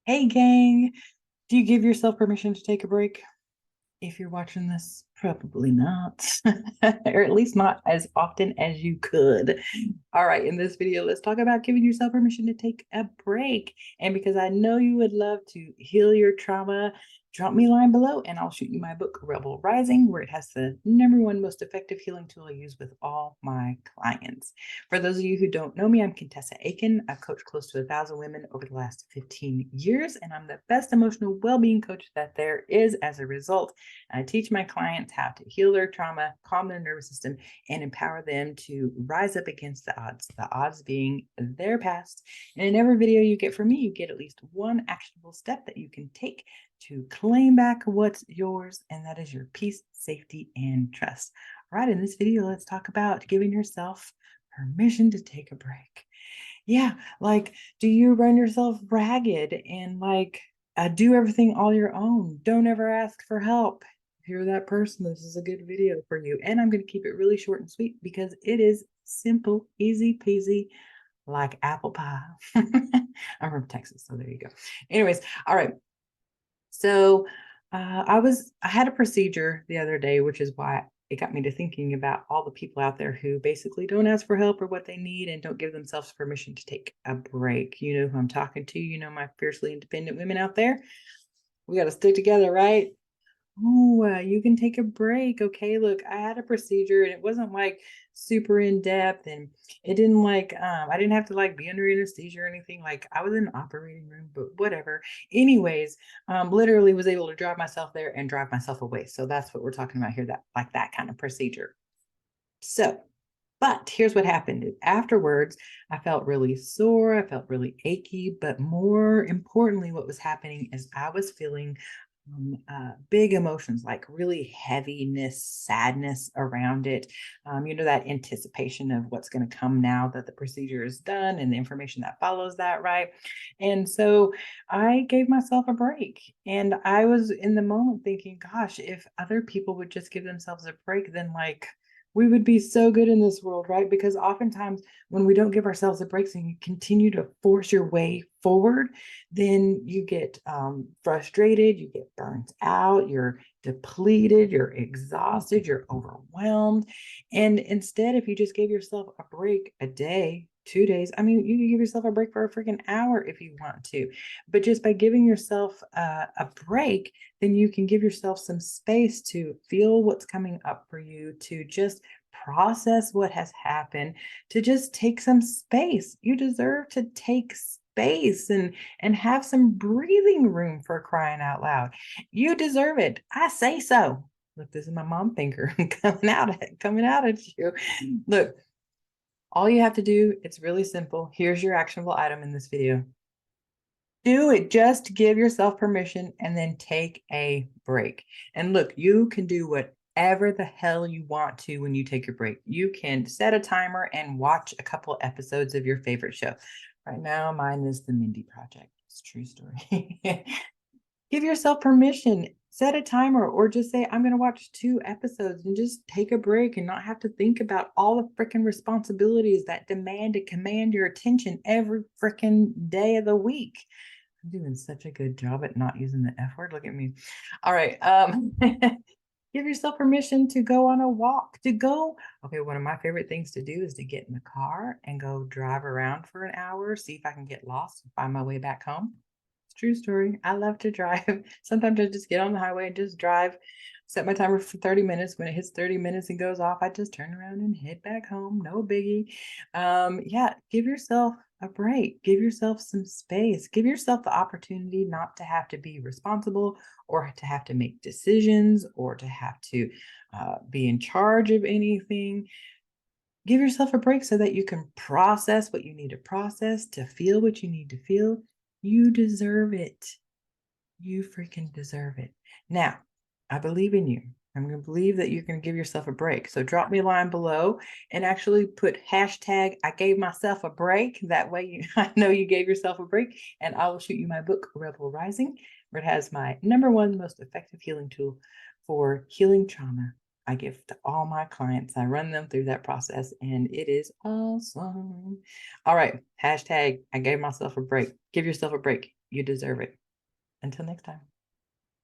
Hey, gang, do you give yourself permission to take a break? If you're watching this, probably not, or at least not as often as you could. All right, in this video, let's talk about giving yourself permission to take a break. And because I know you would love to heal your trauma, drop me a line below and I'll shoot you my book, Rebel Rising, where it has the #1 most effective healing tool I use with all my clients. For those of you who don't know me, I'm Contessa Akin. I've coached close to 1,000 women over the last 15 years, and I'm the best emotional well-being coach that there is. As a result, I teach my clients how to heal their trauma, calm their nervous system, and empower them to rise up against the odds being their past. And in every video you get from me, you get at least one actionable step that you can take to claim back what's yours, and that is your peace, safety, and trust. All right, in this video, let's talk about giving yourself permission to take a break. Yeah, like, do you run yourself ragged and do everything all your own? Don't ever ask for help. If you're that person, this is a good video for you. And I'm going to keep it really short and sweet because it is simple, easy peasy, like apple pie. I'm from Texas, so there you go. Anyways, all right. So I had a procedure the other day, which is why it got me to thinking about all the people out there who basically don't ask for help or what they need and don't give themselves permission to take a break. You know who I'm talking to. You know, my fiercely independent women out there. We got to stick together, right? Oh, you can take a break. Okay, look, I had a procedure and it wasn't like super in depth, and it didn't I didn't have to like be under anesthesia or anything. Like, I was in the operating room, but whatever. Anyways, literally was able to drive myself there and drive myself away. So that's what we're talking about here, that kind of procedure. So, but here's what happened. Afterwards, I felt really sore. I felt really achy. But more importantly, what was happening is I was feeling big emotions like really heaviness, sadness around it. That anticipation of what's going to come now that the procedure is done and the information that follows that, right? And so I gave myself a break. And I was in the moment thinking, gosh, if other people would just give themselves a break, then we would be so good in this world, right? Because oftentimes when we don't give ourselves a break and you continue to force your way forward, then you get frustrated, you get burnt out, you're depleted, you're exhausted, you're overwhelmed. And instead, if you just gave yourself a break a day, 2 days, I mean, you can give yourself a break for a freaking hour if you want to. But just by giving yourself a break, then you can give yourself some space to feel what's coming up for you, to just process what has happened, to just take some space. You deserve to take space and have some breathing room, for crying out loud. You deserve it. I say so. Look, this is my mom finger coming out at you. Look, all you have to do, it's really simple. Here's your actionable item in this video. Do it. Just give yourself permission and then take a break. And look, you can do whatever the hell you want to when you take your break. You can set a timer and watch a couple episodes of your favorite show. Right now, mine is The Mindy Project. It's a true story. Give yourself permission. Set a timer or just say, I'm going to watch 2 episodes and just take a break and not have to think about all the freaking responsibilities that demand and command your attention every freaking day of the week. I'm doing such a good job at not using the F word. Look at me. All right. Give yourself permission to go on a walk, Okay, one of my favorite things to do is to get in the car and go drive around for an hour, see if I can get lost and find my way back home. It's a true story. I love to drive. Sometimes I just get on the highway and just drive, set my timer for 30 minutes. When it hits 30 minutes and goes off, I just turn around and head back home. No biggie. Yeah, give yourself a break. Give yourself some space. Give yourself the opportunity not to have to be responsible or to have to make decisions or to have to be in charge of anything. Give yourself a break so that you can process what you need to process, to feel what you need to feel. You deserve it. You freaking deserve it. Now, I believe in you. I'm going to believe that you're going to give yourself a break. So drop me a line below and actually put hashtag I gave myself a break. That way I know you gave yourself a break, and I will shoot you my book, Rebel Rising, where it has my #1 most effective healing tool for healing trauma. I give to all my clients. I run them through that process and it is awesome. All right. Hashtag I gave myself a break. Give yourself a break. You deserve it. Until next time.